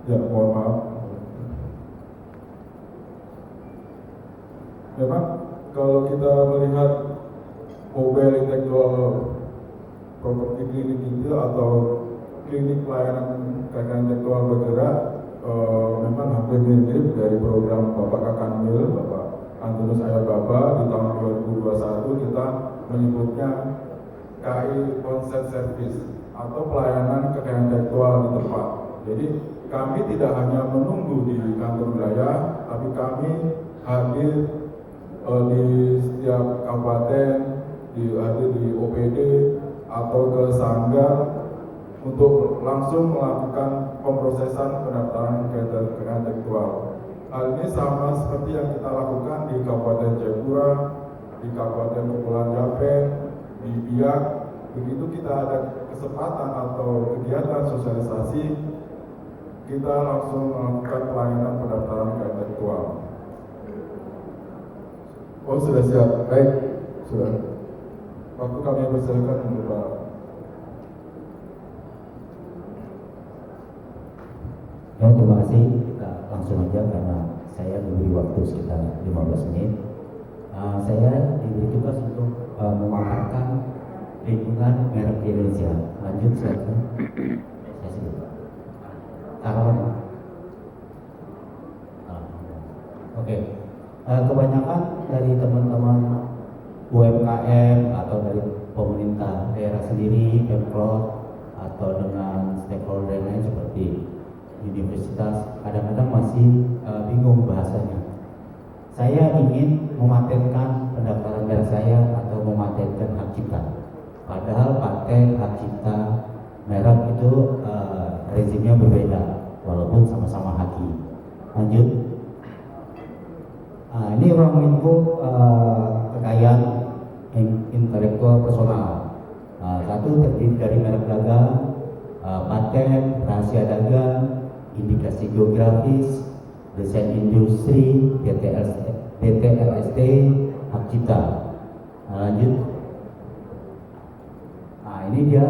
Ya, mohon maaf. Memang kalau kita melihat mobile intellectual property klinik itu atau klinik pelayanan kekayaan intelektual bergerak, memang hampir mirip dari program Bapak Kakanwil, Bapak Antonius Ayababa di tahun 2021 kita menyebutnya KI Consent Service atau pelayanan kekayaan intelektual di tempat. Jadi kami tidak hanya menunggu di kantor wilayah, tapi kami hadir di setiap kabupaten, hadir di OPD atau ke Sanggar untuk langsung melakukan pemrosesan pendaftaran kekayaan intelektual. Hal ini sama seperti yang kita lakukan di Kabupaten Jayapura, di Kabupaten Kepulauan Yapen, di Biak. Begitu kita ada kesempatan atau kegiatan sosialisasi, kita langsung melakukan pelayanan pendaftaran kekayaan intelektual. Oh, sudah siap. Baik, sudah. Waktu kami persilakan untuk Pak. Ya, terima kasih. Kita langsung aja karena saya diberi waktu sekitar 15 menit. Saya diberi tugas untuk memaparkan lingkungan merek di Indonesia. Lanjut silakan. Saya sebut. Oke. Kebanyakan dari teman-teman UMKM atau dari pemerintah daerah sendiri, Pemprov atau dengan stakeholder lain seperti universitas kadang-kadang masih bingung bahasanya. Saya ingin mematenkan pendaftaran merek saya atau mematenkan hak cipta. Padahal paten hak cipta merek itu rezimnya berbeda walaupun sama-sama haki. Lanjut. Ini ruang lingkup kekayaan intelektual personal. Satu terdiri dari merek dagang, paten, rahasia dagang, indikasi geografis, desain industri, DTLST, hak cipta. Lanjut. Ini dia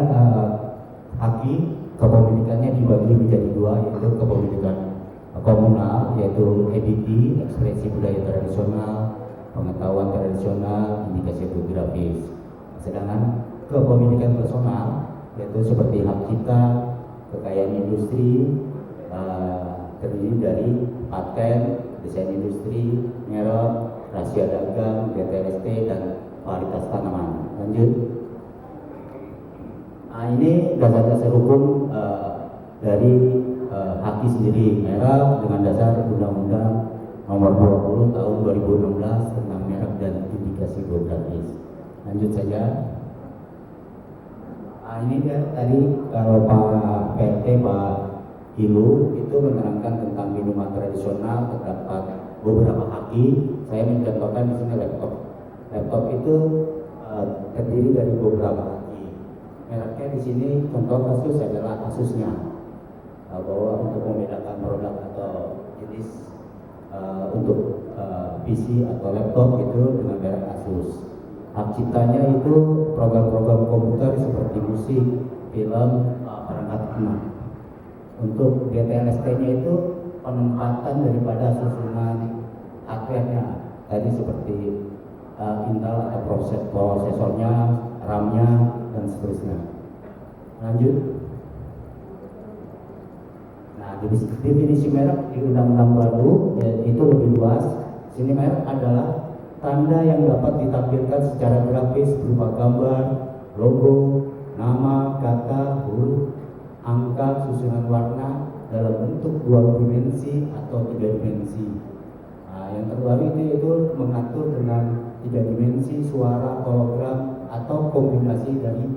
haki kepemilikannya dibagi menjadi dua, yaitu kepemilikan komunal, yaitu EDT, ekspresi budaya tradisional, pengetahuan tradisional, indikasi geografis. Sedangkan kepemilikan personal, yaitu seperti hak cipta, kekayaan industri, terdiri dari paten, desain industri, merek, rahasia dagang, DTLST, dan varietas tanaman. Lanjut. Ini dasar-dasar hukum dari haki sendiri, merek dengan dasar Undang-Undang Nomor 20 Tahun 2016 tentang merek dan indikasi geografis. Lanjut saja. Ini dia tadi kalau Pak PT Pak Ilu itu menerangkan tentang minuman tradisional, terdapat beberapa haki. Saya mencontohkan di sini laptop. Laptop itu terdiri dari beberapa haki. Mereknya di sini contoh kasus adalah Asusnya. Bahwa untuk membedakan produk atau jenis untuk PC atau laptop itu dengan merek Asus. Hak ciptanya itu program-program komputer seperti musik, film, perangkat lunak. Untuk DTLST-nya itu penempatan daripada susunan hardware-nya. Tadi seperti Intel atau prosesornya, RAM-nya, dan seterusnya. Lanjut. Definisi merek di undang-undang baru itu lebih luas. Sini merek adalah tanda yang dapat ditampilkan secara grafis berupa gambar, logo, nama, kata, huruf, angka, susunan warna dalam bentuk 2 dimensi atau 3 dimensi. Yang terbaru itu mengatur dengan 3 dimensi, suara, hologram, atau kombinasi dari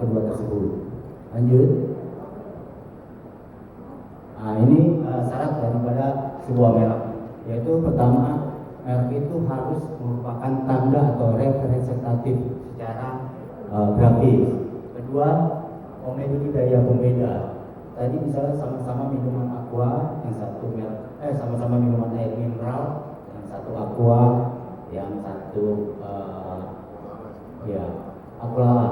kedua tersebut. Lanjut. Ini syarat daripada sebuah merek, yaitu pertama, merek itu harus merupakan tanda atau representatif secara grafis. Kedua, memiliki daya pembeda. Tadi misalnya sama-sama minuman aqua, yang satu merek, sama-sama minuman air mineral, yang satu aqua, yang satu aqualala.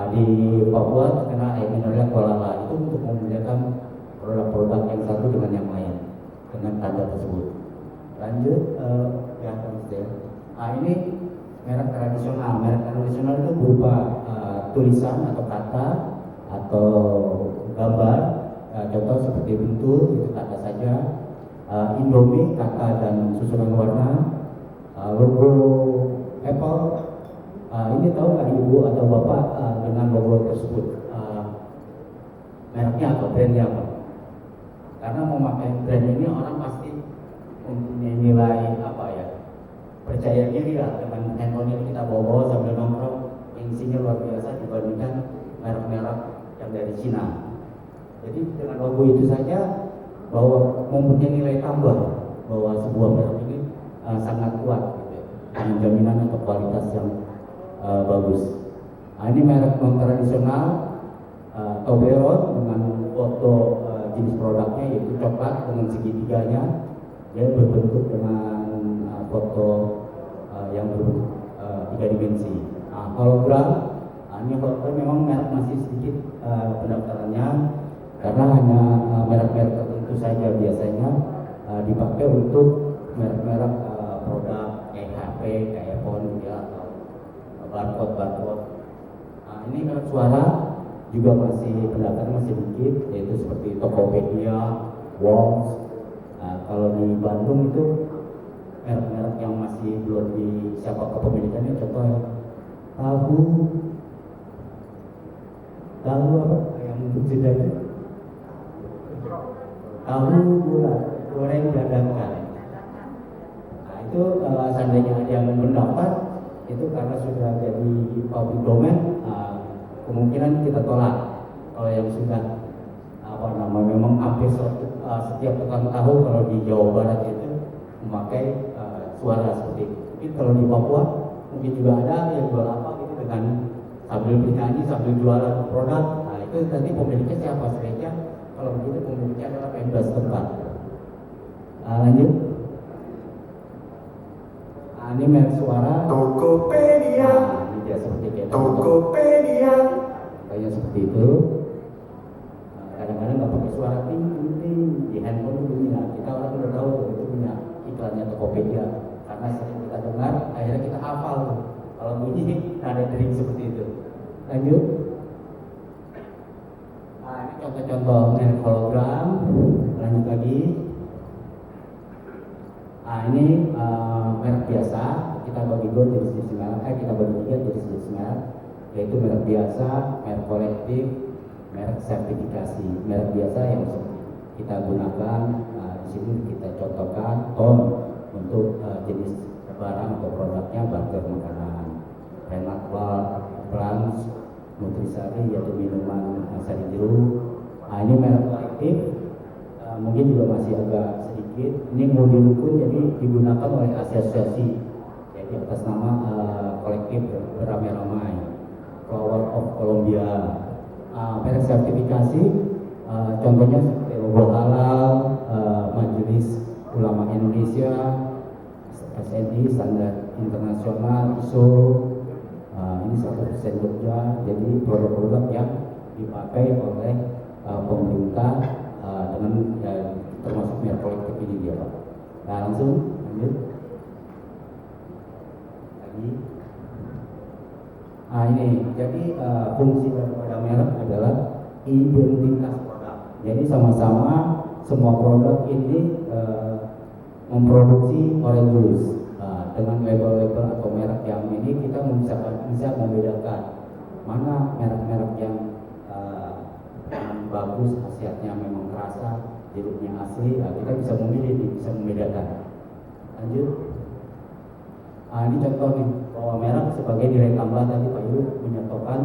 Di Papua terkenal air mineralnya aqualala. Itu untuk membedakan produk-produk yang satu dengan yang lain dengan tanda tersebut. Lanjut, ya Mas. Ini merek tradisional. Merek tradisional itu berupa tulisan atau kata atau gambar. Contoh seperti bentuk itu kata saja. Indomie kata dan susunan warna. Logo Apple. Ini tahu nggak ibu atau bapak dengan logo tersebut? Mereknya apa, brandnya apa? Karena memakai brand ini orang pasti mempunyai nilai apa ya, percaya diri lah dengan handphone yang kita bawa sambil nongkrong yang isinya luar biasa dibandingkan merek-merek yang dari Cina. Jadi dengan logo itu saja bahwa mempunyai nilai tambah bahwa sebuah merek ini sangat kuat gitu, dengan jaminan atau kualitas yang bagus. Ini merek non tradisional Toblerone dengan foto jenis produknya yaitu coklat dengan segitiganya, dia berbentuk dengan foto yang berbentuk 3 dimensi. Hologram, ini hologram memang merek masih sedikit pendaftarannya karena hanya merek-merek tertentu saja biasanya dipakai untuk merek-merek produk kayak HP, kayak iPhone ya, atau barcode. Ini merek suara juga masih pendaftaran masih sedikit, yaitu seperti Tokopedia, Walls. Kalau di Bandung itu merek-merek yang masih belum siapa kepemilikannya, contohnya tahu apa yang sudah itu tahu bulat goreng dadakan. Itu seandainya ada yang mendaftar itu karena sudah jadi public domain, kemungkinan kita tolak. Kalau yang sudah memang hampir setiap tukang tahu kalau di Jawa Barat itu memakai suara seperti itu. Mungkin kalau di Papua mungkin juga ada yang jual apa gitu dengan sambil bernyanyi sambil jualan produk. Itu nanti pemiliknya siapa sebaiknya? Kalau begitu pemiliknya adalah Pemda setempat. Lanjut. Ini merek suara Tokopedia. Ini dia seperti itu. Tokopedia. Kayak seperti itu. Kadang-kadang nggak pakai suara ting di handphone itu punya. Kita orang udah tahu itu punya iklannya Tokopedia karena sering kita dengar, akhirnya kita hafal tuh. Kalau bunyi ada dering seperti itu. Lanjut. Ini contoh-contoh merek hologram. Lanjut lagi. Ini merek biasa. Kita bagi dua jenis merek. Kita bagi tiga jenis merek, yaitu merek biasa, merek kolektif, merek sertifikasi. Merek biasa yang kita gunakan di sini kita contohkan ton untuk jenis barang atau produknya burger makanan, Renat Bar, Plans, Nutrisari yaitu minuman sari jeruk. Ini merek kolektif, mungkin juga masih agak sedikit. Ini multi-rukun jadi digunakan oleh asosiasi, jadi atas nama kolektif beramai-ramai. Flower of Colombia. Merek sertifikasi, contohnya seperti logo halal, Majelis Ulama Indonesia, SNI, Standar Internasional, ISO. Ini 100% Jogja, jadi produk-produk yang dipakai oleh pemerintah dengan termasuk merek kolektif ini dia Pak. Nah langsung lanjut lagi. Ini jadi fungsi daripada merek adalah identitas produk. Jadi sama-sama semua produk ini memproduksi orange juice. Dengan label-label atau merek yang ini kita bisa membedakan mana merek-merek yang bagus, khasiatnya memang terasa, jeruknya asli. Kita bisa memilih, bisa membedakan. Lanjut. Ini contoh nih bahwa merek sebagai nilai tambah tadi Pak Yu menyatakan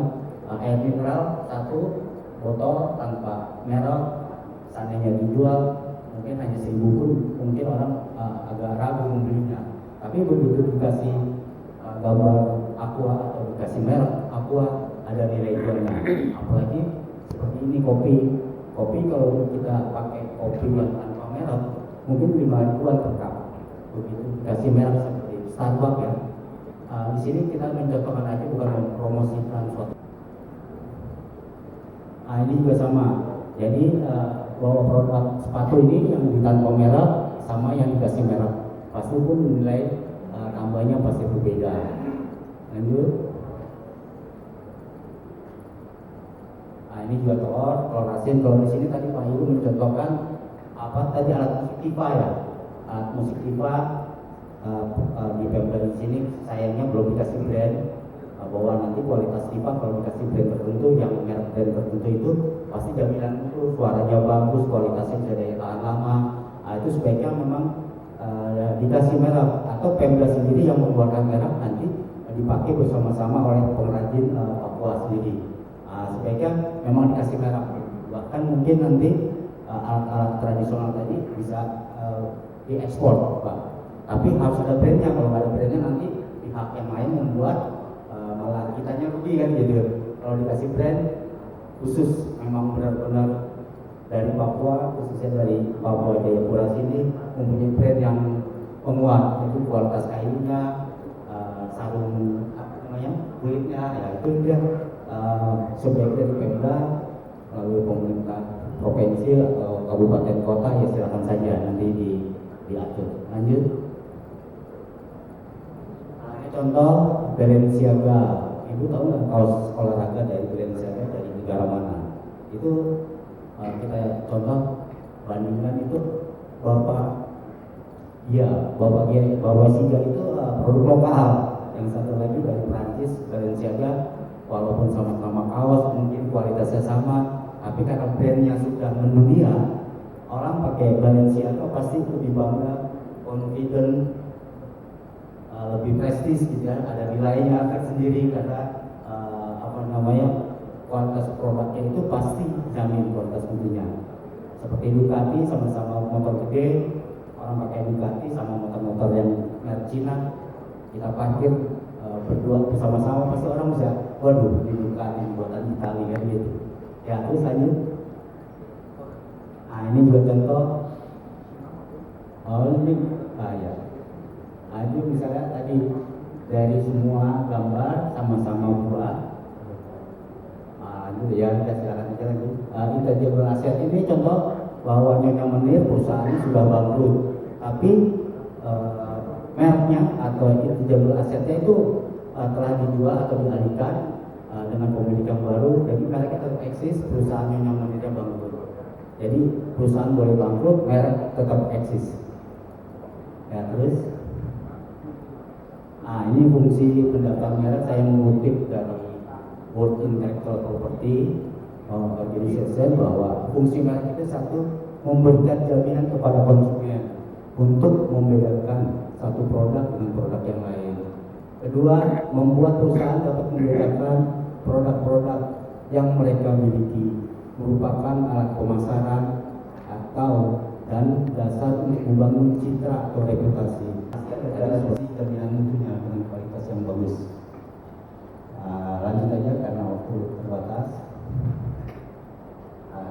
air mineral 1 botol tanpa merek seandainya dijual mungkin hanya 1.000 pun mungkin orang agak ragu membelinya. Tapi begitu dikasih gambar aqua atau dikasih merek aqua ada nilai jualnya. Apalagi seperti ini kopi kalau kita pakai kopi yang tanpa merek mungkin 5 ribuan per cup. Begitu dikasih merek seperti Starbucks ya. Di sini kita mencontohkan aja bukan mempromosikan suatu. Ini juga sama. Jadi bahwa produk sepatu ini yang ditanpa merek sama yang dikasih merek pasti pun nilai tambahnya pasti berbeda. Lanjut. Nah ini juga telur asin. Kalau di sini tadi Pak Ibu mencontohkan apa tadi alat musik tipa ya, alat musik tipa di Pemda di sini sayangnya belum dikasih brand bahwa nanti kualitas tipa kalau dikasih brand tertentu yang merek brand tertentu itu pasti jaminan itu suaranya bagus, kualitasnya bisa daya tahan lama. Nah, itu sebaiknya memang dikasih merek atau Pemda sendiri yang membuatkan merek nanti dipakai bersama-sama oleh pengrajin Papua sendiri. Sebaiknya memang dikasih merek. Bahkan mungkin nanti alat-alat tradisional tadi bisa diekspor, Pak. Tapi harus ada brandnya. Kalau nggak ada brandnya nanti pihak yang lain membuat malah kitanya rugi kan gitu. Kalau dikasih brand khusus memang benar-benar dari Papua, khususnya dari Papua Jayapura sini mempunyai brand yang penguat, itu kualitas kainnya, sarung apa namanya kulitnya, ya itu dia sebaiknya dari Pemda melalui pemerintah provinsi atau kabupaten kota ya silakan saja nanti diatur. Lanjut. Nah, ini contoh Balenciaga. Ibu tahu nggak kaos olahraga dari Balenciaga dari negara mana? Itu kita contoh bandingkan itu Bapak Siga itu produk lokal, yang satu lagi dari Prancis Balenciaga, walaupun sama-sama kaos mungkin kualitasnya sama, tapi karena brandnya sudah mendunia, orang pakai Balenciaga pasti lebih bangga, confident, lebih prestis gitu ya, ada nilainya tersendiri karena kualitas produknya itu pasti jamin kualitas mutunya. Seperti Ducati sama-sama motor gede, orang pakai Ducati sama motor-motor yang merek Cina, kita parkir berdua bersama-sama pasti orang bisa, waduh di Ducati buatan Italia kan gitu. Ya terus lanjut. Nah ini juga contoh. Ini ya. Nah itu misalnya tadi dari semua gambar sama-sama buat. Itu ya kita silakan aja lagi. Intangible aset ini contoh bahwa Nyonya Menir perusahaannya sudah bangkrut, tapi mereknya atau intangible asetnya itu telah dijual atau dialihkan dengan pemilik yang baru, jadi mereknya tetap eksis, perusahaan Nyonya Menirnya bangkrut. Jadi perusahaan boleh bangkrut, merek tetap eksis. Ya terus, ini fungsi pendaftar merek saya mengutip dari World Intellectual Property Organization bahwa fungsi merek itu satu, memberikan jaminan kepada konsumen untuk membedakan satu produk dengan produk yang lain. Kedua, membuat perusahaan dapat membedakan produk-produk yang mereka miliki merupakan alat pemasaran atau dan dasar untuk membangun citra atau reputasi. Ada jaminan mutunya dengan kualitas yang bagus. Lanjut aja karena waktu terbatas.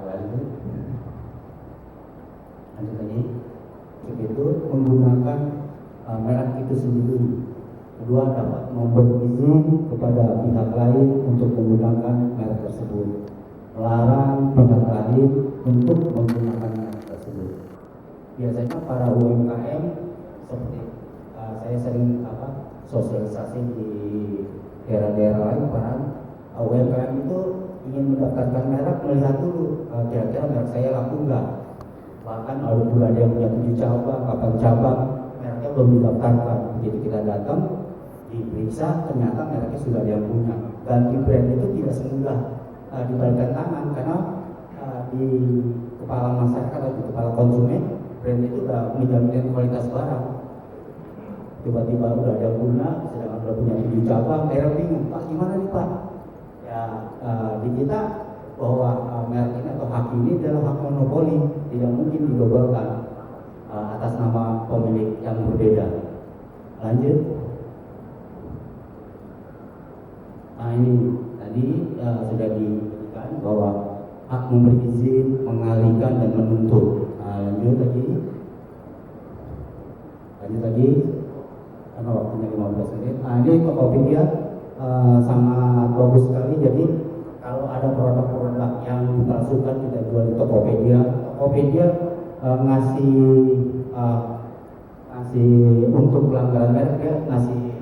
Lanjut lagi. Begitu menggunakan merek itu sendiri. Kedua, dapat memberi izin kepada pihak lain untuk menggunakan merek tersebut. Melarang pihak lain untuk menggunakan merek tersebut. Biasanya para UMKM seperti saya sering sosialisasi di daerah-daerah lain, para UMKM itu ingin mendaftarkan merek, melihat dulu kira-kira merek saya laku enggak. Bahkan ada yang punya 7 cabang, 8 cabang, mereknya belum didaftarkan. Begitu kita datang, diperiksa, ternyata mereknya sudah ada yang punya. Ganti brand itu tidak semudah dibalikan tangan, karena di kepala masyarakat atau di kepala konsumen, brand itu sudah menjamin kualitas barang. Tiba-tiba udah ada guna, sedangkan udah punya 7 cabang, daerah bingung, Pak gimana nih Pak? Ya di kita bahwa merek ini atau hak ini adalah hak monopoli, tidak mungkin didobelkan atas nama pemilik yang berbeda. Lanjut. Nah ini tadi sudah diberikan bahwa hak memberi izin, mengalihkan dan menuntut. Lanjut lagi. Karena waktunya 15 menit. Ini Tokopedia sangat bagus sekali. Jadi kalau ada produk-produk yang dipalsukan kita jual di Tokopedia Tokopedia ngasih untuk pelanggaran merek dia ngasih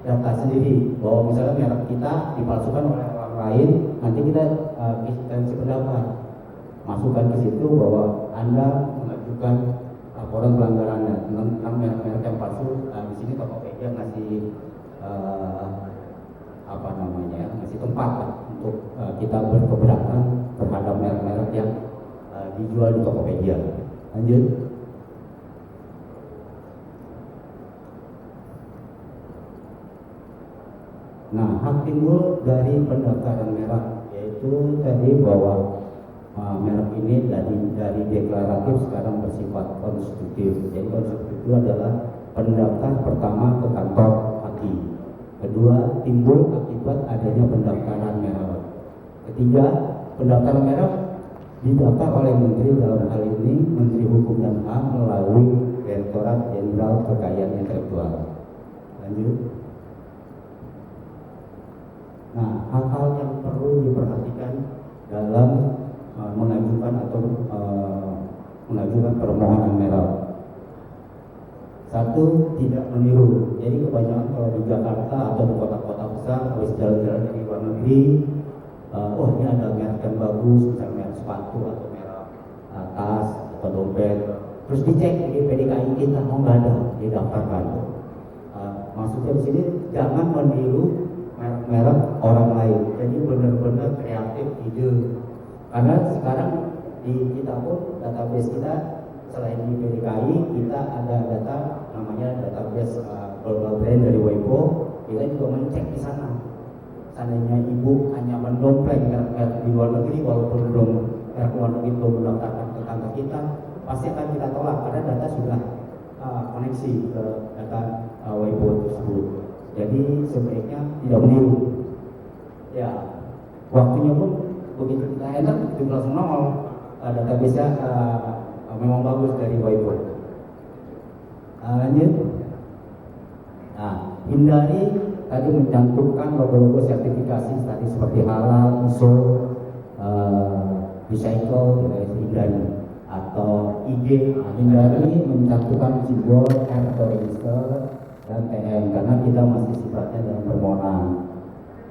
data sendiri bahwa misalnya merek kita dipalsukan oleh orang lain, nanti kita kasih pendapat, masukkan ke situ bahwa Anda mengajukan laporan pelanggaran tentang merek-merek yang palsu. Di sini Tokopedia ngasih ngasih tempat lah untuk kita berkeberatan terhadap merek-merek yang dijual di Tokopedia. Lanjut. Nah, hak timbul dari pendaftaran merek, yaitu tadi bahwa merek ini dari deklaratif sekarang bersifat konstitutif. Jadi konstitutif itu adalah pendaftar pertama ke kantor haki. Kedua, timbul akibat adanya pendaftaran merek. Ketiga, pendaftaran merek didaftar oleh Menteri, dalam hal ini Menteri Hukum dan HAM melalui Direktorat Jenderal Kekayaan Intelektual. Lanjut. Nah, hal-hal yang perlu diperhatikan dalam mengajukan permohonan merek. Satu, tidak meniru. Jadi kebanyakan kalau di Jakarta atau di kota-kota besar, habis jalan-jalan dari luar negeri, ini ada merek yang bagus, misalnya merek sepatu atau merek tas atau dompet, terus dicek di PDKI kita, nggak ada, didaftarkan. Maksudnya di sini jangan meniru merek orang lain. Jadi benar-benar kreatif ide. Karena sekarang di kita pun database kita selain di PDKI, kita ada data namanya database global brand dari WIPO. Kita juga mencek di sana. Seandainya ibu hanya mendompleng merek di luar negeri, walaupun merek luar negeri belum mendaftarkan ke kantor kita, pasti akan kita tolak karena data sudah koneksi ke data WIPO tersebut. Jadi sebaiknya tidak meniru. Ya, waktunya pun begitu kita enter itu langsung nongol. Database-nya memang bagus dari WIPO. Lanjut. Nah, hindari tadi mencantumkan logo-logo sertifikasi tadi seperti halal, ISO, recycle, hindari. Atau IG, hindari mencantumkan simbol R atau register dan TM karena kita masih sifatnya dalam permohonan.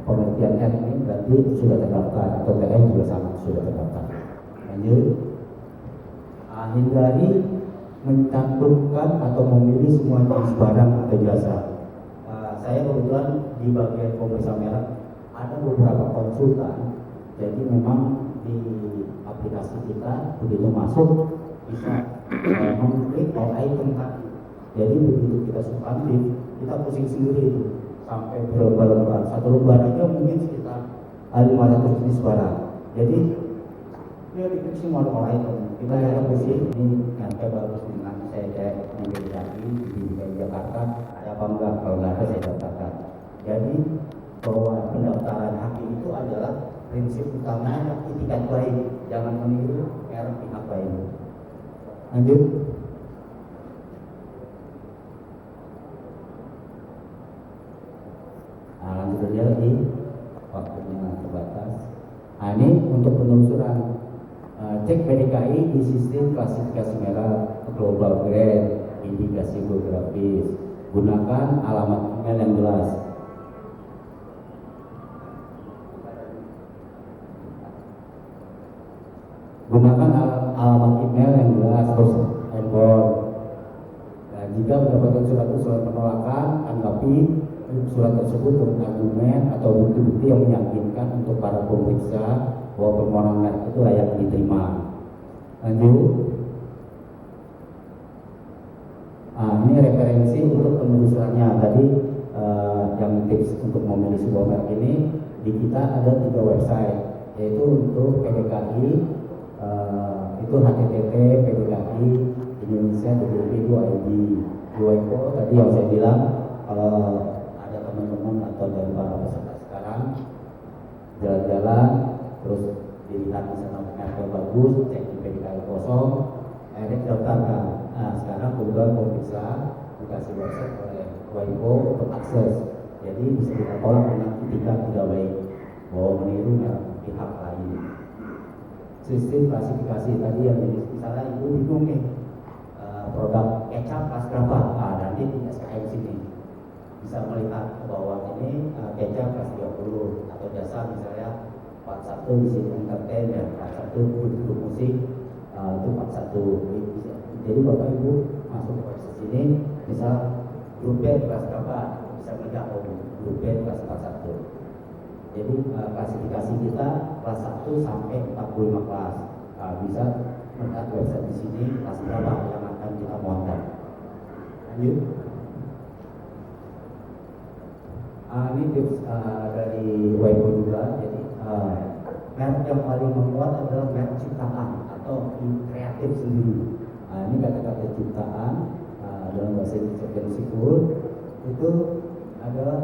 Pengertian R ini berarti sudah terdaftar atau TM juga sama sudah terdaftar. Lanjut. Hindari mencantumkan atau memilih semua jenis barang atau jasa. Saya kebetulan di bagian pemeriksa merek ada beberapa konsultan, jadi memang di aplikasi kita begitu masuk bisa mengklik all item tadi. Jadi begitu kita substantif, kita pusing sendiri itu sampai berlembar-lembar. Satu lembar aja mungkin sekitar 500 jenis barang. Jadi dia diklik semua all item. Kita lihat di sini ini nyampe bagus dengan saya cek di BDI di Jakarta ada apa enggak, kalau nggak ada saya daftarkan. Jadi bahwa pendaftaran haki itu adalah prinsip utamanya itikat baik, jangan meniru merek pihak lain. Lanjut. Lanjut saja lagi, waktunya terbatas. Ini untuk penelusuran. Cek PDKI di sistem klasifikasi merek, global brand, indikasi geografis. Gunakan alamat email yang jelas. Gunakan alamat email yang jelas, terus handphone. Nah, jika mendapatkan surat penolakan, tanggapi surat tersebut dengan argumen atau bukti-bukti yang meyakinkan untuk para pemeriksa bahwa permohonan merek itu layak diterima. Lanjut. Ini referensi untuk penelusurannya. Tadi yang tips untuk memilih sebuah merek ini di kita ada 3 website, yaitu untuk PDKI itu http PDKI Indonesia.id. WIPO tadi yang saya bilang, kalau ada teman-teman atau dari para peserta sekarang jalan-jalan terus dilihat di sana merek bagus, cek di PDKI kosong, daftarkan. Nah, sekarang kebetulan pemeriksa dikasih website oleh WIPO untuk akses, jadi bisa kita tolak dengan etikat tidak baik bahwa meniru pihak lain. sistem klasifikasi tadi yang jenis misalnya ibu bingung nih produk kecap kelas berapa, nanti di SKM sini bisa melihat ke bawah ini kecap kelas 30 atau jasa misalnya 41 di sini entertain dan 41 grup musik itu 41. Jadi bapak ibu masuk ke website sini bisa grup band kelas berapa bisa melihat grup band kelas 41. Jadi klasifikasi kita kelas 1 sampai 45 kelas. Bisa melihat website di sini kelas berapa yang akan kita muatkan. Lanjut. Ini tips dari WIPO juga. Jadi merek yang paling membuat adalah merek ciptaan atau kreatif sendiri. Ini kata-kata ciptaan dalam bahasa Indonesia itu adalah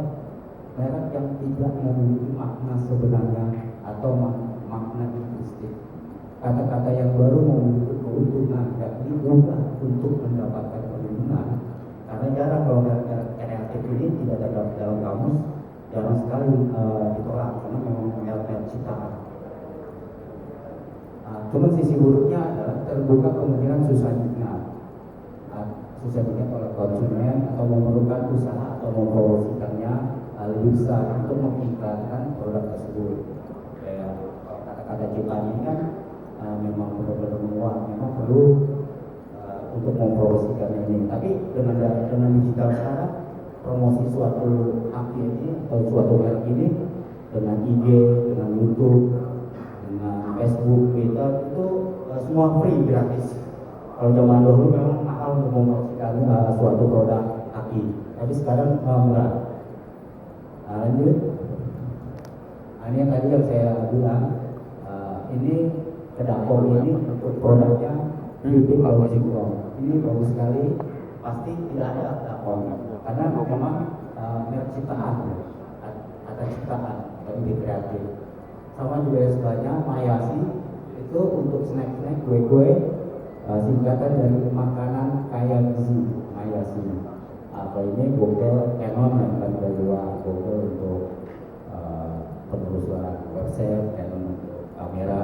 merek yang tidak memiliki makna sebenarnya atau makna linguistik. Kata-kata yang baru memiliki keuntungan dan mudah untuk mendapatkan perlindungan. Karena jarang kalau merek kreatif ini tidak ada dalam kamus, jarang sekali ditolak karena memang merek ciptaan. Cuma sisi buruknya adalah terbuka kemungkinan susah diingat oleh konsumen atau memerlukan usaha atau mempromosikannya lebih besar untuk mengiklankan produk tersebut. Kayak kata-kata ciptaan ini kan memang benar-benar menguat, memang perlu untuk mempromosikan ini. Tapi dengan digital sekarang, promosi suatu hak ini atau suatu merek ini dengan IG, dengan YouTube, dengan Facebook, Twitter itu semua free, gratis. Kalau zaman dahulu memang mahal untuk mempromosikan suatu produk aki, tapi sekarang murah. Lanjut. Ini yang tadi yang saya bilang, ini kedapor ini untuk produknya Living Bau Singkong. Ini bagus sekali, pasti tidak ada kedapor karena memang merek ciptaan atau ciptaan atau ide kreatif. Sama juga sebelahnya Mayasi itu untuk snack-snack kue-kue singkatan dari makanan kaya gizi Mayasi. Kalau ini Google, Canon yang akan berdua Google untuk penelusuran website, Canon untuk kamera.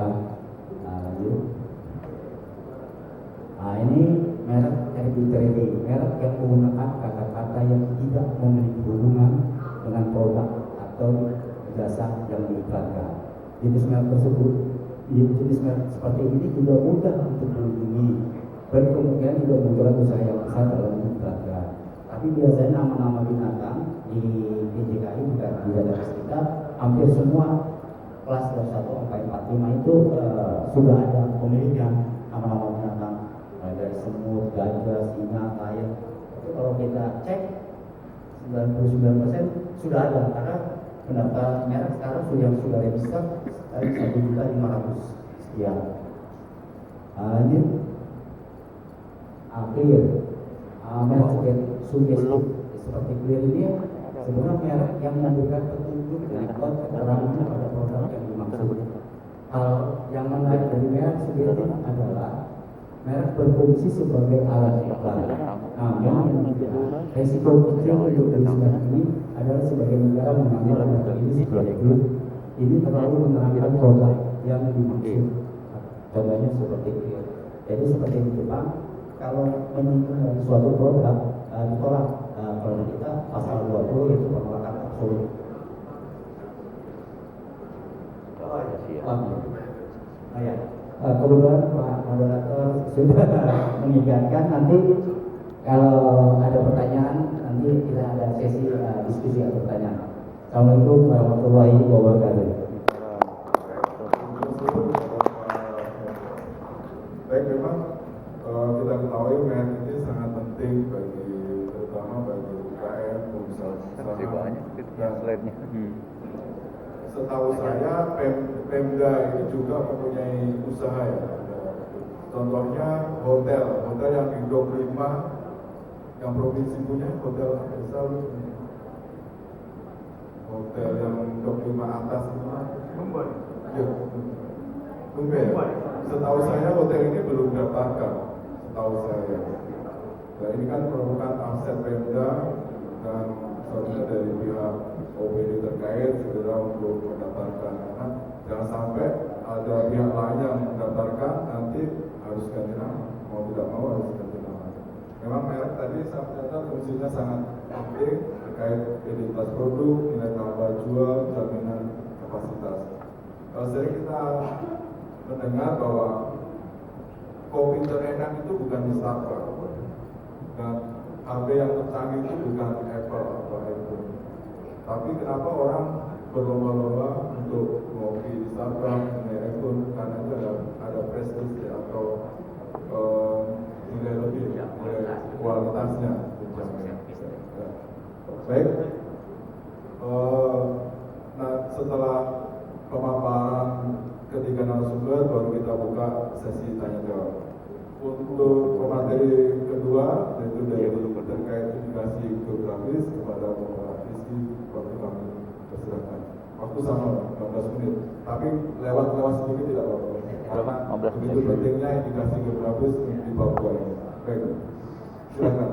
Lanjut. Ini merek arbitrary, merek yang menggunakan kata-kata yang tidak memiliki hubungan dengan produk atau jasa yang diiklankan. Jenis merek tersebut, jenis merek seperti ini juga mudah untuk dilindungi. Berkemungkinan juga munculkan usaha yang besar dalam mengiklankan. Tapi biasanya nama-nama binatang di DJKI juga di database kita hampir semua kelas 21 sampai 45 itu sudah ada pemiliknya nama-nama binatang dari semut, gajah, singa, lion. Itu kalau kita cek 99% sudah ada karena pendaftar merek sekarang sudah register dari 1.500.000 sekian. Lanjut. Clear. Merek sugestif seperti Clear ini sebenarnya merek yang memberikan petunjuk atau keterangan pada produk yang dimaksud. Hal yang menarik dari merek sugestif adalah merek berfungsi sebagai alat iklan. Namun resiko kecil untuk dari ini adalah sebagai negara mengambil merek ini sebagai Clear. Ini terlalu menerangkan produk yang dimaksud. Contohnya seperti Clear. Jadi seperti di Jepang, kalau menyinggung dari suatu produk ditolak. Kalau kita pasal 20 itu penolakan absolut. Kebetulan Pak Moderator sudah mengingatkan, nanti kalau ada pertanyaan nanti kita ada sesi diskusi atau pertanyaan. Assalamualaikum warahmatullahi wabarakatuh. Baik, memang kita ketahui merek ini sangat penting terutama bagi UKM, pengusaha usaha. Dan setahu saya Pemda ini juga mempunyai usaha ya. Contohnya hotel yang di 25 yang provinsi punya hotel besar. Hotel yang 25 atas itu ya, Tumben. Setahu saya hotel ini belum daftarkan, setahu saya. Nah, ini kan merupakan aset Pemda dan seharusnya dari pihak OPD terkait segera untuk mendaftarkan, karena jangan sampai ada pihak lain yang mendaftarkan, nanti harus ganti nama, mau tidak mau harus ganti nama. Memang merek tadi saya ternyata fungsinya sangat penting terkait identitas produk, nilai tambah jual, jaminan kapasitas. Sering kita mendengar bahwa kopi terenak itu bukan di Starbucks, dan HP yang tercanggih itu bukan Apple atau iPhone. Tapi kenapa orang berlomba-lomba untuk ngopi di Starbucks, di iPhone? Karena itu ada prestige atau nilai lebih, nilai kualitasnya dijamin. Baik. Nah, setelah pemaparan ketiga narasumber, baru kita buka sesi tanya jawab. Untuk pemateri kedua, yaitu dari terkait indikasi geografis kepada Bapak Rizky, waktu kami persilakan. Waktu sama 15 menit, tapi lewat sedikit tidak apa-apa. Karena begitu pentingnya indikasi geografis di Papua ini. Baik, silakan.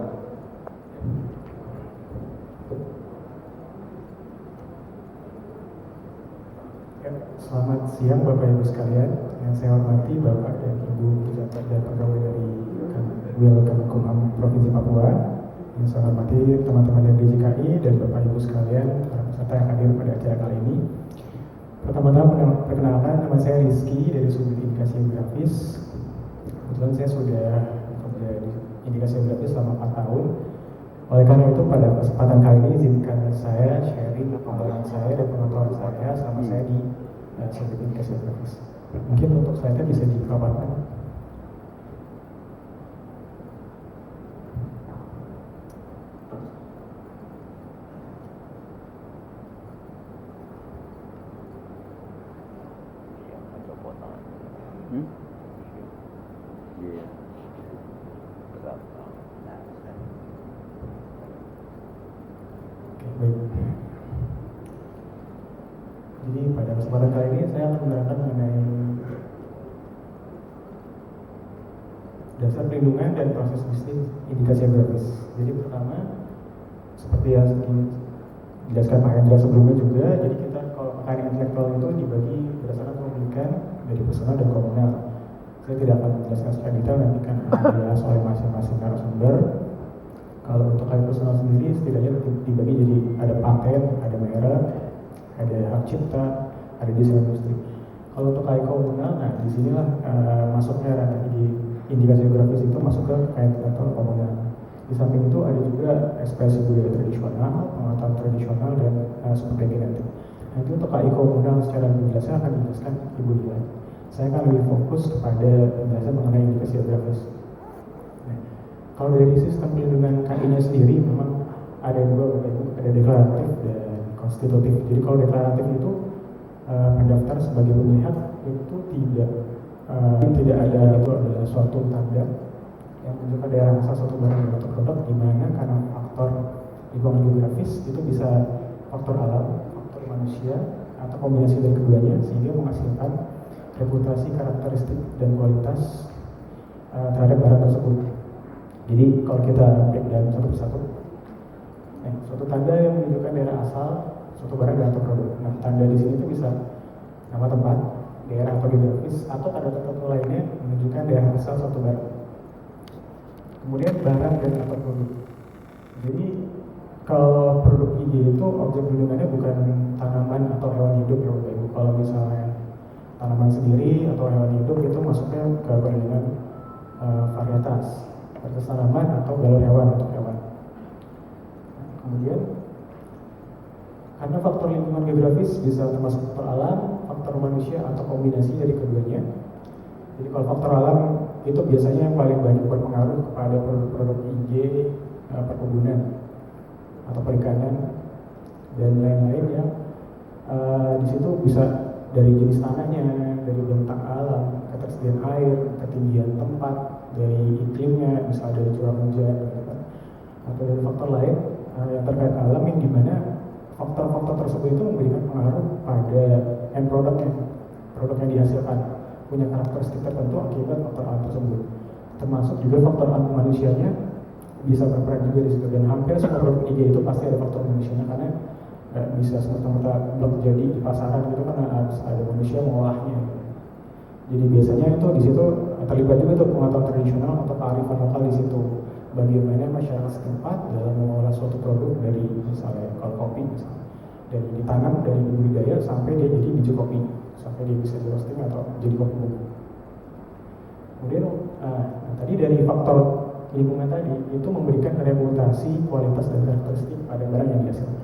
Selamat siang Bapak Ibu sekalian. Yang saya hormati Bapak dan Ibu pejabat dan pegawai dari Kemenkumham Provinsi Papua. Yang saya hormati teman-teman dari DJKI dan Bapak Ibu sekalian, para peserta yang hadir pada acara kali ini. Pertama-tama perkenalkan, nama saya Rizky dari Sudut Indikasi Geografis. Kebetulan saya sudah bekerja di Indikasi Geografis selama 4 tahun. Oleh karena itu, pada kesempatan kali ini izinkan saya sharing pengalaman saya dan pengetahuan saya selama saya di Sudut Indikasi Geografis. Mungkin untuk slide-nya bisa dipaparkan. Jadi pada kesempatan kali ini saya akan menerangkan mengenai dasar perlindungan dan proses bisnis indikasi geografis. Jadi pertama, seperti yang dijelaskan Pak Hendra sebelumnya juga, jadi kita kalau kekayaan intelektual itu dibagi berdasarkan kepemilikan dari personal dan komunal. Saya tidak akan menjelaskan secara detail, nanti kan dibahas oleh masing-masing narasumber. Kalau untuk kekayaan personal sendiri, setidaknya dibagi jadi ada paten, ada merek, ada hak cipta, ada desain industri. Kalau untuk kekayaan komunal, nah disinilah masuknya ranah di indikasi geografis itu masuk ke kekayaan intelektual komunal. Di samping itu ada juga ekspresi budaya tradisional, pengetahuan tradisional, dan sumber genetik. Nanti untuk KI komunal secara lebih jelas akan dijelaskan Ibu Dila. Saya akan lebih fokus kepada penjelasan mengenai indikasi geografis. Nah, kalau dari sistem perlindungan KI-nya sendiri memang ada dua, ada deklaratif dan konstitutif. Jadi kalau deklaratif itu pendaftar sebagai pemilihan itu tidak ada, itu adalah suatu tanda yang menunjukkan daerah asal suatu barang atau produk di mana karena faktor lingkungan geografis itu bisa faktor alam, faktor manusia, atau kombinasi dari keduanya sehingga menghasilkan reputasi, karakteristik, dan kualitas terhadap barang tersebut. Jadi kalau kita breakdown satu persatu, suatu tanda yang menunjukkan daerah asal suatu barang atau produk. Nah, tanda di sini itu bisa nama tempat, daerah atau geografis, atau tanda tertentu lainnya menunjukkan daerah asal suatu barang. Kemudian barang dan atau produk. Jadi kalau produk IG itu objek perlindungannya bukan tanaman atau hewan hidup ya Bapak Ibu. Kalau misalnya tanaman sendiri atau hewan hidup itu masuknya ke perlindungan varietas tanaman atau galur hewan untuk hewan. Kemudian karena faktor lingkungan geografis bisa termasuk faktor alam, faktor manusia, atau kombinasi dari keduanya. Jadi kalau faktor alam itu biasanya yang paling banyak berpengaruh kepada produk-produk IG, perkebunan atau perikanan dan lain-lain yang di situ bisa dari jenis tanahnya, dari bentang alam, ketersediaan air, ketinggian tempat, dari iklimnya, misalnya dari curah hujan, atau dari faktor lain yang terkait alam yang dimana faktor-faktor tersebut itu memberikan pengaruh pada end produknya, produk yang dihasilkan punya karakteristik tertentu akibat faktor alam tersebut. Termasuk juga faktor alam manusianya bisa berperan juga di situ, dan hampir semua produk IG itu pasti ada faktor manusianya karena nggak bisa semata-mata blok jadi di pasaran gitu kan harus ada manusia mengolahnya. Jadi biasanya itu di situ terlibat juga tuh pengetahuan tradisional atau kearifan lokal di situ. Bagaimana masyarakat setempat dalam mengolah suatu produk dari misalnya kalau kopi misalnya, dari ditanam dari budidaya sampai dia jadi biji kopi, sampai dia bisa di roasting atau jadi kopi bubuk. Kemudian tadi dari faktor lingkungan tadi itu memberikan reputasi, kualitas dan karakteristik pada barang yang dihasilkan.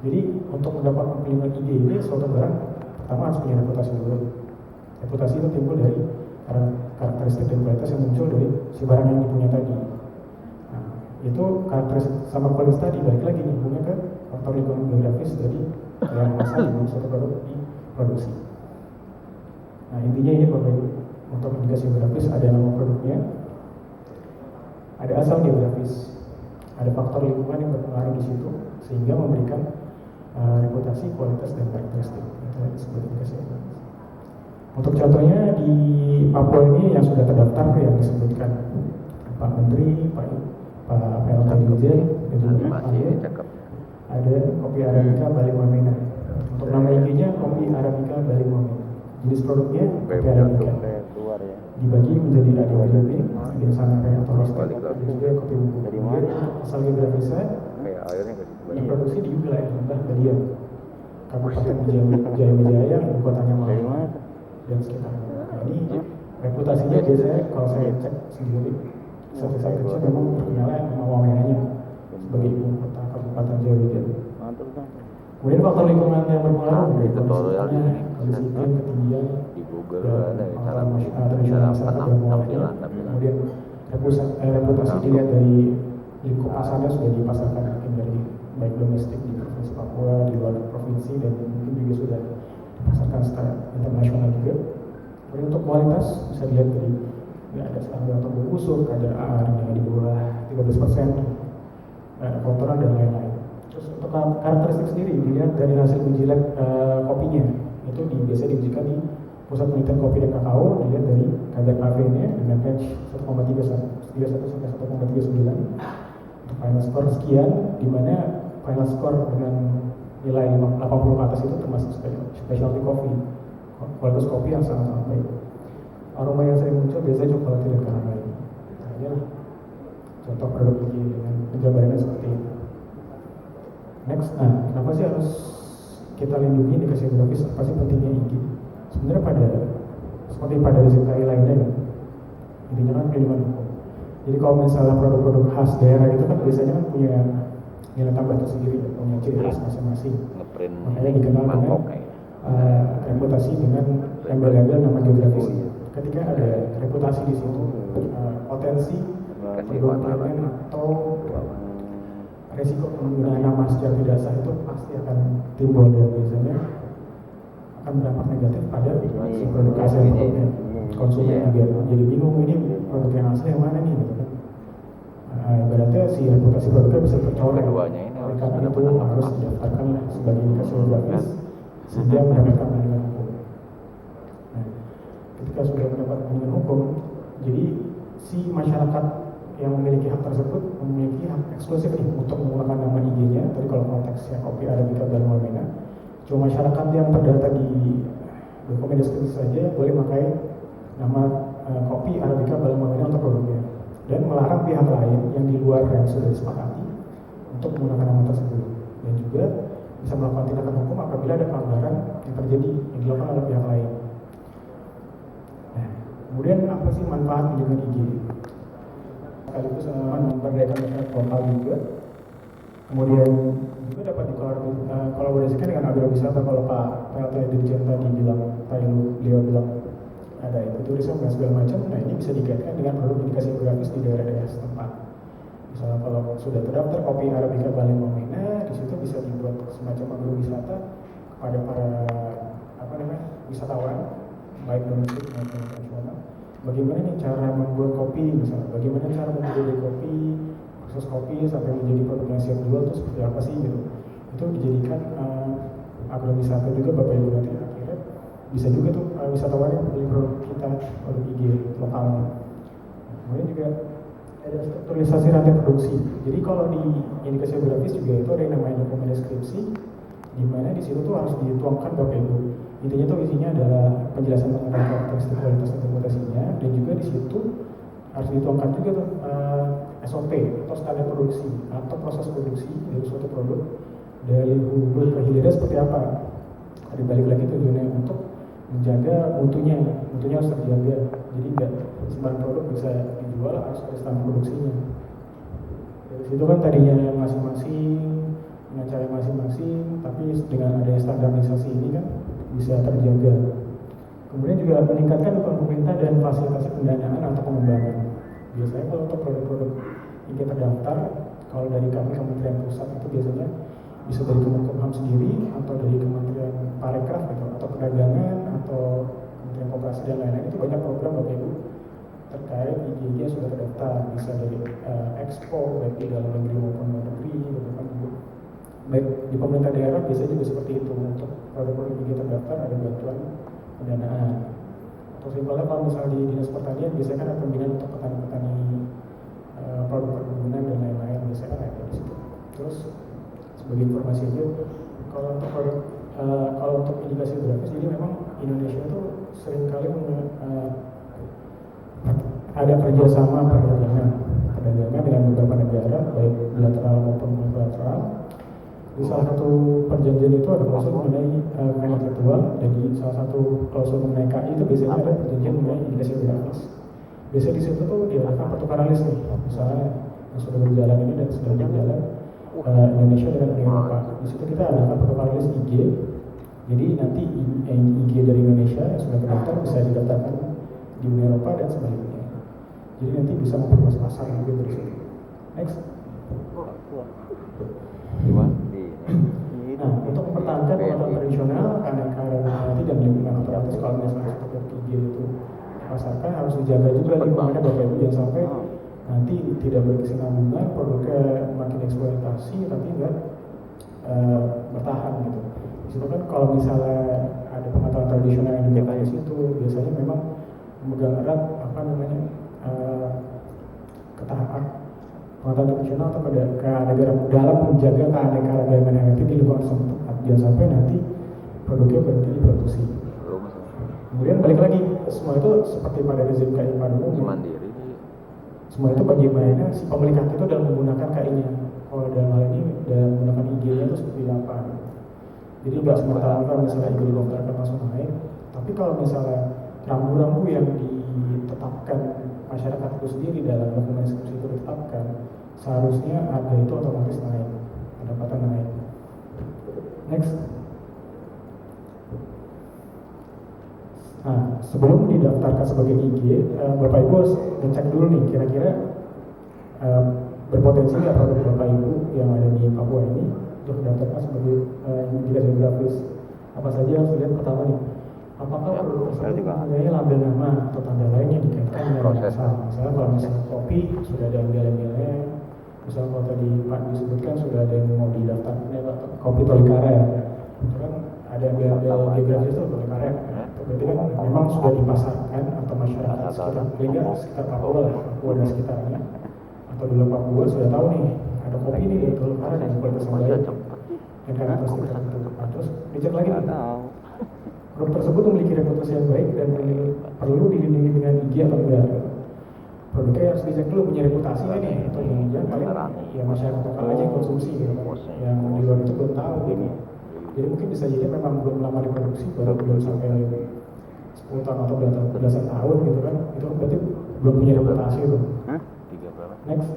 Jadi untuk mendapat perlindungan ide ini suatu barang pertama harus punya reputasi dulu. Reputasi itu timbul dari karakteristik dan kualitas yang muncul dari si barang yang dipunya tadi. Nah, itu karakteristik sama kualitas tadi balik lagi hubungnya ke faktor lingkungan geografis dari yang masa di suatu produk diproduksi. Nah intinya ini untuk indikasi geografis ada nama produknya, ada asal geografis, ada faktor lingkungan yang berpengaruh di situ sehingga memberikan reputasi, kualitas dan karakteristik. Itu disebut indikasi geografis. Untuk contohnya di Papua ini yang sudah terdaftar yang disebutkan Pak Menteri, Pak PLT Dirjen, dan juga Pak Dirjen, ada kopi Arabica Bali Wamena. Untuk nama IG-nya kopi Arabica Bali Wamena. Jenis produknya kopi Arabica. Dibagi menjadi ada WLB, ada sana kayak atau roasted, ada juga kopi bubuk. Kemudian asal geografisnya diproduksi di wilayah Lembah Balian, Kabupaten Jaya, ibu kotanya Malang dan sekitarnya. Nah, ini reputasinya biasanya kalau saya cek sendiri, sampai saya kecil memang terkenalnya nama Wamenanya sebagai ibu kota Kabupaten Jaya. Kemudian faktor lingkungan yang berpengaruh dari kondisinya, kesulitan, ketinggian, di Google dan ada cara tradisional masyarakat yang mengolahnya. Kemudian reputasi dilihat dari lingkup pasarnya sudah dipasarkan mungkin dari baik domestik di provinsi Papua, di luar provinsi, dan mungkin juga sudah dipasarkan secara internasional juga. Kemudian untuk kualitas bisa dilihat dari ada standar untuk busuk, kadar A yang di bawah 13%, ada kotoran dan lain-lain. Terus untuk karakteristik sendiri dilihat dari hasil uji lab kopinya, itu biasa diujikan di Pusat Penelitian Kopi dan Kakao, dilihat dari kadar kafeinnya dengan range 1,31 sampai 1,39. Untuk final score sekian, di mana final score dengan nilai 80 ke atas itu termasuk specialty coffee, kualitas kopi yang sangat baik. Aroma yang sering muncul biasanya coklat dan karamel. Nah, inilah contoh produk ini dengan penjabarannya seperti itu. Next, kenapa sih harus kita lindungi indikasi geografis? Apa sih pentingnya IG? Sebenarnya seperti pada rezim KI lainnya kan, intinya kan perlindungan hukum. Jadi kalau misalnya produk-produk khas daerah itu kan biasanya kan punya nilai tambah tersendiri, punya ciri khas masing-masing. Makanya dikenal dengan reputasi dengan embel-embel nama geografis. Ketika ada reputasi di situ, potensi pendobrakan atau resiko penggunaan nama secara tidak sah itu pasti akan timbul dan biasanya akan berdampak negatif pada si produk asli produknya. Konsumen juga jadi bingung, ini produk yang asli yang mana nih gitu kan. Berarti si reputasi produknya bisa tercoreng. Oleh karena itu harus didaftarkan sebagai indikasi geografis sehingga mendapatkan perlindungan hukum. Nah, ketika sudah mendapat perlindungan hukum, jadi si masyarakat yang memiliki hak tersebut memiliki hak eksklusif nih untuk menggunakan nama IG-nya. Tadi kalau konteksnya kopi Arabica Bali Wamena, cuma masyarakat yang terdata di dokumen deskripsi saja boleh memakai nama kopi Arabica Bali Wamena untuk produknya, dan melarang pihak lain yang di luar yang sudah disepakati untuk menggunakan nama tersebut, dan juga bisa melakukan tindakan hukum apabila ada pelanggaran yang terjadi yang dilakukan oleh pihak lain. Nah, kemudian apa sih manfaat dengan IG? Sekaligus memberdayakan masyarakat lokal juga. Kemudian juga dapat dikolaborasikan dengan agrowisata. Kalau Pak PLT Dirjen tadi bilang, beliau bilang ada ekoturisme dan segala macam. Nah ini bisa dikaitkan dengan produk indikasi geografis di daerah-daerah setempat. Misalnya kalau sudah terdaftar kopi Arabica Bali Wamena, di situ bisa dibuat semacam agrowisata kepada para wisatawan baik domestik maupun internasional. Bagaimana nih cara membuat kopi, misalnya bagaimana cara membuat kopi, proses kopi sampai menjadi produk yang siap jual itu seperti apa sih gitu. Itu dijadikan agrowisata juga Bapak Ibu nanti akhirnya bisa juga tuh wisatawan yang beli produk kita, produk IG lokalnya. Kemudian juga ada strukturalisasi rantai produksi. Jadi kalau di indikasi geografis juga itu ada yang namanya dokumen deskripsi, Dimana di situ tuh harus dituangkan Bapak Ibu. Intinya tuh isinya adalah penjelasan mengenai karakteristik kualitas dan reputasinya, dan juga di situ harus dituangkan juga tuh SOP atau standar produksi atau proses produksi dari suatu produk dari hulu ke hilirnya seperti apa. Ada balik lagi tujuannya untuk menjaga mutunya harus terjaga. Jadi nggak sembarang produk bisa dijual, harus ada standar produksinya. Dari situ kan tadinya masing-masing dengan cara masing-masing, tapi dengan adanya standarisasi ini kan bisa terjaga. Kemudian juga meningkatkan dukungan pemerintah dan fasilitasi pendanaan atau pengembangan. Biasanya kalau untuk produk-produk yang kita terdaftar, kalau dari kami Kementerian Pusat itu biasanya bisa dari Kemenkumham sendiri atau dari Kementerian Parekraf gitu, atau Perdagangan atau Kementerian Koperasi dan lain-lain. Itu banyak program Bapak Ibu terkait IG yang sudah terdaftar, bisa dari ekspor baik di dalam negeri maupun luar negeri gitu kan. Baik di pemerintah daerah biasanya juga seperti itu, untuk produk-produk IG terdaftar ada bantuan pendanaan. Atau simpelnya kalau misalnya di Dinas Pertanian biasanya kan ada pembinaan untuk petani-petani produk perkebunan dan lain-lain, biasanya kan ada di situ. Terus sebagai informasi aja, kalau untuk produk kalau untuk indikasi geografis, jadi memang Indonesia itu seringkali ada kerjasama perdagangan dengan beberapa negara, baik bilateral maupun multilateral. Di salah satu perjanjian itu ada klausul mengenai kaitan intelektual, dan di salah satu klausul mengenai KI itu biasanya ada perjanjian mengenai indikasi geografis. Biasanya di situ tuh diadakan pertukaran list nih, misalnya yang sudah berjalan ini dan sudah berjalan Indonesia dengan Uni Eropa. Di situ kita adakan pertukaran list IG. Jadi nanti IG dari Indonesia yang sudah terdaftar bisa didaftarkan di Uni Eropa dan sebaliknya. Jadi nanti bisa memperluas pasar juga dari situ. Next. Nah, untuk mempertahankan pengetahuan tradisional, keanekaragaman hayati dan lingkungan otomatis, kalau misalnya seperti IG itu pasarkan, harus dijaga juga lingkungannya Bapak Ibu, jangan sampai nanti tidak berkesinambungan, produknya makin eksploitasi tapi enggak bertahan gitu. Di situ kan kalau misalnya ada pengetahuan tradisional yang dijaga di situ, biasanya memang memegang erat ketahanan pengetahuan tradisional atau negara dalam menjaga keanekaragaman hayati di lingkungan setempat, jangan sampai nanti produknya berhenti diproduksi. Kemudian balik lagi, semua itu seperti pada rezim KI pada umumnya. Semua itu bagaimana si pemilik hak itu dalam menggunakan KI-nya. Kalau dalam hal ini dalam menggunakan IG-nya itu seperti apa? Jadi nggak semata-mata misalnya IG didaftarkan langsung naik, tapi kalau misalnya rambu-rambu yang ditetapkan masyarakat itu sendiri dalam dokumen eksekusi itu ditetapkan, seharusnya harga itu otomatis naik, pendapatan naik. Next. Nah, sebelum didaftarkan sebagai IG, Bapak Ibu harus ngecek dulu nih, kira-kira berpotensi nggak produk Bapak Ibu yang ada di Papua ini untuk didaftarkan sebagai indikasi geografis. Apa saja yang harus dilihat pertama nih, apakah produk tersebut mempunyai label nama atau tanda lain yang dikaitkan dengan asal. Misalnya kalau misalnya kopi sudah ada embel-embelnya, misalnya kalau tadi Pak disebutkan sudah ada yang mau didaftarkan kopi Tolikara ya, itu kan ada embel-embel geografis itu Tolikara. Berarti kan memang sudah dipasarkan atau masyarakat sekitar Papua lah, Papua dan sekitarnya, atau di luar Papua sudah tahu nih ada kopi nih dari Tolikara dan kualitas yang baik dan karakteristik tertentu. Nah, terus dicek lagi nih, produk tersebut memiliki reputasi yang baik dan perlu dilindungi dengan IG atau enggak. Produknya harus dicek dulu punya reputasi nggak nih, atau jangan paling ya masyarakat lokal aja yang konsumsi gitu, yang di luar itu belum tahu gitu. Jadi mungkin bisa jadi memang belum lama diproduksi, baru belum sampai 10 tahun atau belasan tahun gitu kan, itu berarti belum punya reputasi itu. Next.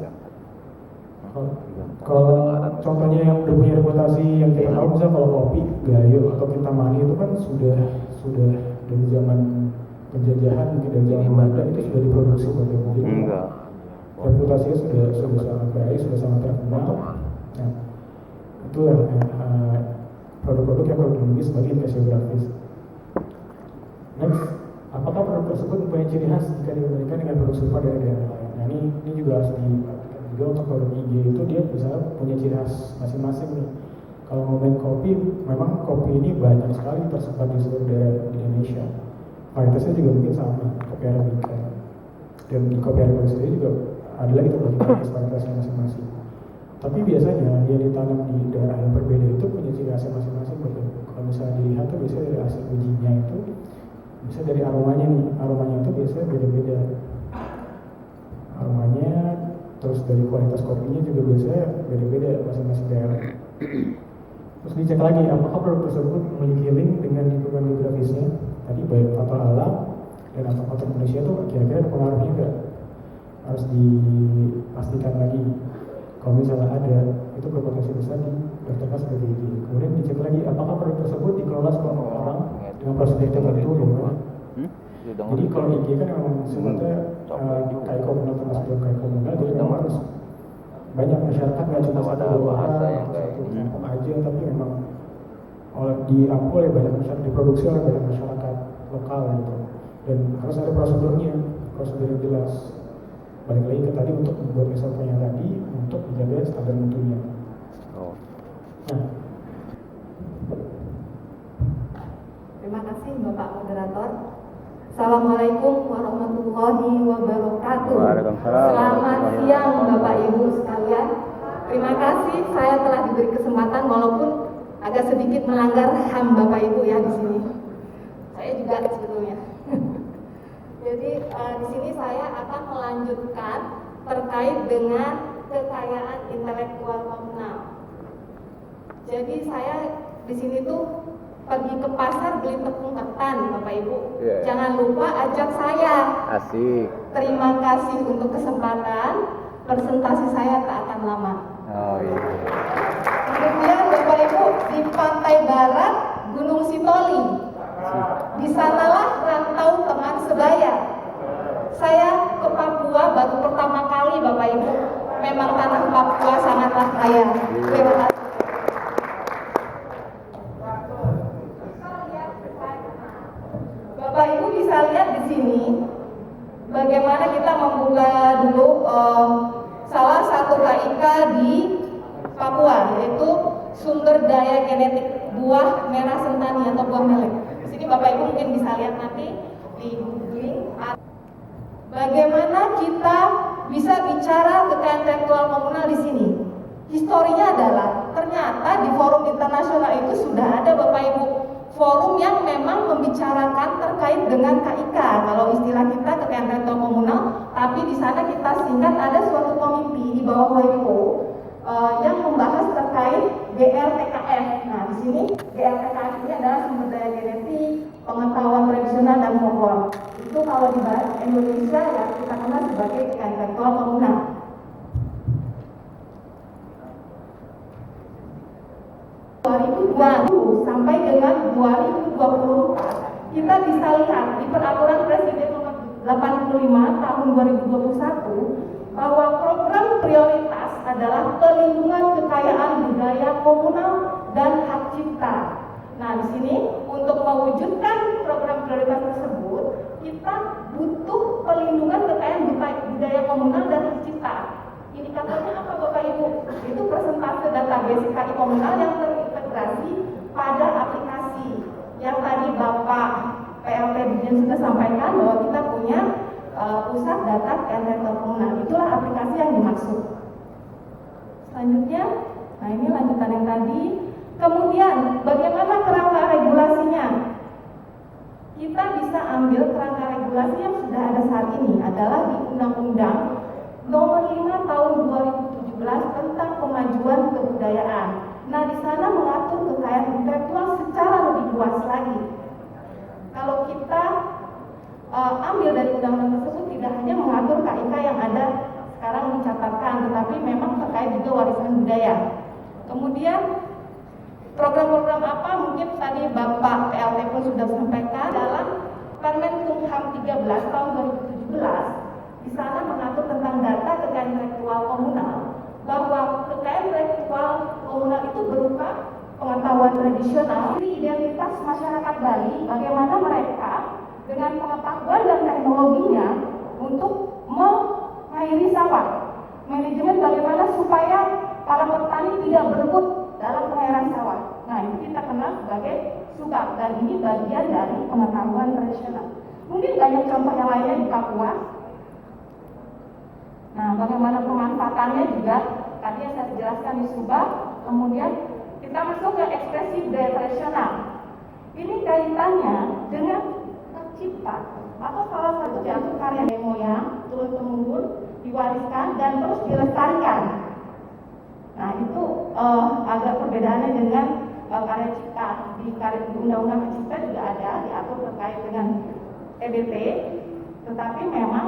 Kalau contohnya yang udah punya reputasi yang kita tahu, misalnya kalau kopi Gayo atau Kintamani itu kan sudah dari zaman penjajahan, mungkin dari zaman Belanda itu sudah diproduksi oleh mungkin. Reputasinya sudah sangat baik, sudah sangat terkenal. Nah, itu produk-produk yang perlu dimiliki sebagai indikasi geografis. Next, apakah produk tersebut mempunyai ciri khas jika dibandingkan dengan produk serupa dari daerah lain? Nah, ini juga harus diperhatikan juga untuk produk IG itu, dia bisa punya ciri khas masing-masing nih. Kalau ngomongin kopi, memang kopi ini banyak sekali tersebar di seluruh daerah di Indonesia. Varietasnya juga mungkin sama, kopi Arabica. Dan di kopi Arabica sendiri juga ada lagi tuh varietasnya masing-masing. Tapi biasanya yang ditanam di daerah yang berbeda itu punya ciri khasnya masing-masing. Kalau misalnya dilihat tuh biasanya dari hasil ujinya itu bisa dari aromanya nih, aromanya itu biasanya beda-beda. Aromanya, terus dari kualitas kopinya juga biasanya beda-beda masing-masing daerah. Terus dicek lagi apakah produk tersebut memiliki link dengan lingkungan geografisnya. Tadi baik faktor alam dan atau faktor manusia itu kira-kira ada pengaruhnya enggak? Harus dipastikan lagi. Kalau misalnya ada, itu berpotensi besar didaftarkan sebagai izin. Kemudian dicek lagi apakah produk tersebut dikelola sekelompok orang dengan prosedur tertentu gitu kan. Jadi kalau IG kan memang sebenarnya kayak komunal termasuk dalam kayak komunal, jadi memang harus banyak masyarakat nggak cuma satu dua orang, satu kelompok aja, tapi memang diampu oleh banyak masyarakat, diproduksi oleh banyak masyarakat lokal gitu. Dan harus ada prosedurnya, prosedur yang jelas. Balik lagi ke tadi untuk membuat SOP-nya tadi untuk menjaga standar mutunya. Nah, terima kasih Bapak Moderator. Assalamualaikum warahmatullahi wabarakatuh. Waalaikumsalam. Selamat siang Bapak Ibu sekalian. Terima kasih saya telah diberi kesempatan walaupun agak sedikit melanggar HAM Bapak Ibu ya di sini. Saya juga sebetulnya. Jadi di sini saya akan melanjutkan terkait dengan kekayaan intelektual komunal. Jadi saya di sini tuh pergi ke pasar beli tepung ketan, Bapak Ibu. Jangan lupa ajak saya. Asik. Terima kasih untuk kesempatan. Presentasi saya tak akan lama. Oh iya. Kemudian Bapak Ibu di pantai barat Gunung Sitoli. Di sanalah rantau teman sebaya. Saya ke Papua baru pertama kali Bapak Ibu. Memang tanah Papua sangatlah kaya. Terima kasih. Bapak Ibu bisa lihat di sini bagaimana kita membuka dulu salah satu KIK di Papua, yaitu sumber daya genetik buah merah sentani atau buah melek. Di sini Bapak Ibu mungkin bisa lihat nanti di googling. Bagaimana kita bisa bicara kekayaan intelektual komunal di sini? Historinya adalah ternyata di forum internasional itu sudah ada Bapak Ibu forum yang memang membicarakan terkait dengan KIK. Kalau istilah kita kekayaan intelektual komunal, tapi di sana kita singkat ada suatu komite di bawah WIPO yang membahas terkait GRTKF. Nah, di sini GRTKF ini adalah sumber daya genetik, pengetahuan tradisional dan folklore. Itu kalau di bahasa Indonesia ya kita kenal sebagai kekayaan intelektual komunal. Sampai dengan 2024 kita bisa lihat di peraturan Presiden nomor 85 tahun 2021 bahwa program prioritas adalah pelindungan kekayaan budaya komunal dan hak cipta. Nah, di sini untuk mewujudkan program prioritas tersebut kita butuh pelindungan kekayaan budaya komunal dan hak cipta. Indikatornya apa Bapak Ibu? Itu persentase database KI komunal yang terintegrasi pada aplikasi yang tadi Bapak PLT Dirjen sudah sampaikan bahwa kita punya pusat data intelektual komunal. Itulah aplikasi yang dimaksud. Selanjutnya, nah ini lanjutan yang tadi. Kemudian bagaimana kerangka regulasinya? Kita bisa ambil kerangka regulasi yang sudah ada saat ini adalah di Undang-Undang Nomor 5 Tahun 2017 tentang Pemajuan Kebudayaan. Nah, di sana mengatur kekayaan intelektual secara lebih luas lagi. Kalau kita ambil dari undang-undang tersebut tidak hanya mengatur KIK yang ada sekarang dicatatkan, tetapi memang terkait juga warisan budaya. Kemudian program-program apa mungkin tadi Bapak PLT pun sudah sampaikan dalam Permen Kumham 13 tahun 2017. Di sana mengatur tentang data kekayaan intelektual komunal, bahwa kekayaan intelektual komunal itu berupa pengetahuan tradisional, identitas masyarakat Bali, bagaimana mereka dengan pengetahuan dan teknologinya untuk mengairi sawah, manajemen bagaimana supaya para petani tidak berebut dalam pengairan sawah. Nah, itu kita kenal sebagai sugap, dan ini bagian dari pengetahuan tradisional. Mungkin banyak contoh yang lainnya di Papua. Nah, bagaimana pemanfaatannya juga tadi yang saya jelaskan musibah, kemudian kita masuk ke ekspresi budaya tradisional. Ini kaitannya dengan tercipta atau salah satu jatuh karya nenek moyang turun temurun diwariskan dan terus dilestarikan. Nah itu agak perbedaannya dengan karya cipta. Di undang-undang cipta juga ada diatur terkait dengan EBT, tetapi memang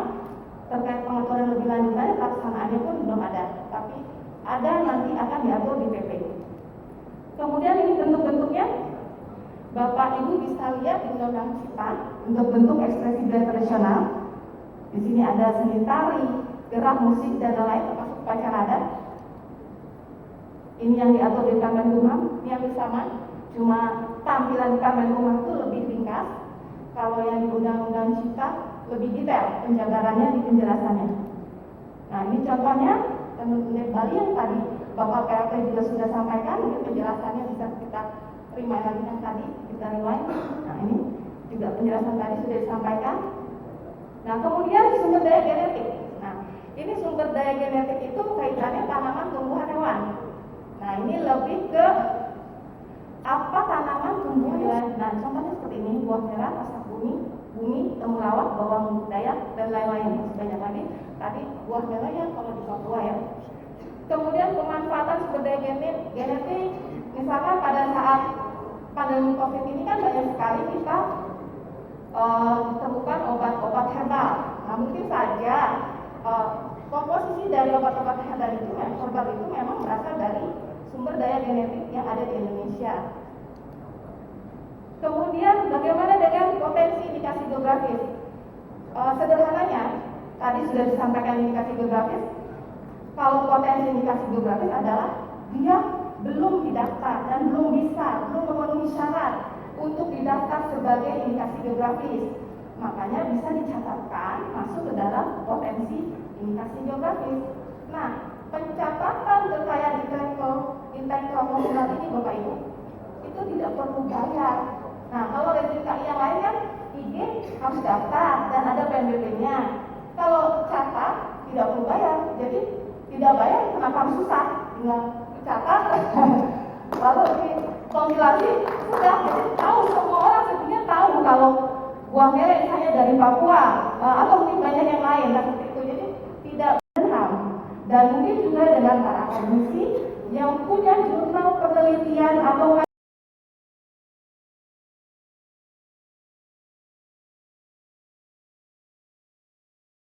terkait pengaturan lebih lanjutannya pelaksanaannya pun belum ada, tapi ada nanti akan diatur di PP. Kemudian ini bentuk-bentuknya, Bapak Ibu bisa lihat di undang-undang cipta untuk bentuk ekspresi budaya tradisional. Di sini ada seni tari, gerak musik dan lain-lain termasuk upacara adat. Ini yang diatur di Kemenkumham, ini yang sama, cuma tampilan Kemenkumham itu lebih ringkas. Kalau yang di undang-undang cipta lebih detail penjabarannya di penjelasannya. Nah ini contohnya tenun Bali yang tadi Bapak PLT juga sudah sampaikan, mungkin penjelasannya bisa kita terima lagi yang tadi kita rewind. Nah ini juga penjelasan tadi sudah disampaikan. Nah kemudian sumber daya genetik. Nah ini sumber daya genetik itu kaitannya tanaman, tumbuhan, hewan. Nah ini lebih ke apa tanaman, tumbuhan. Nah contohnya seperti ini, buah merah, pasak bumi, temulawak, bawang dayak dan lain-lain. Banyak lagi. Tadi buah merah ya kalau di Papua ya. Kemudian pemanfaatan sumber daya genetik, misalkan pada saat pandemi COVID ini kan banyak sekali kita ditemukan obat-obat herbal. Nah mungkin saja komposisi dari obat-obat herbal itu memang berasal dari sumber daya genetik yang ada di Indonesia. Kemudian bagaimana dengan potensi indikasi geografis? Sederhananya, tadi sudah disampaikan indikasi geografis. Kalau potensi indikasi geografis adalah dia belum didaftar dan belum memenuhi syarat untuk didaftar sebagai indikasi geografis. Makanya bisa dicatatkan masuk ke dalam potensi indikasi geografis. Nah, pencatatan kekayaan intelektual komunal ini Bapak Ibu itu tidak perlu bayar. Nah, kalau rezim KI yang lain kan IG harus daftar dan ada PNBP-nya. Kalau catat tidak perlu bayar, jadi tidak bayar kenapa harus susah? Tinggal catat, lalu dikompilasi sudah. Jadi tahu semua orang sebenarnya tahu kalau buah merah misalnya dari Papua atau mungkin banyak yang lain dan seperti itu. Jadi tidak berham. Dan mungkin juga dengan para akademisi yang punya jurnal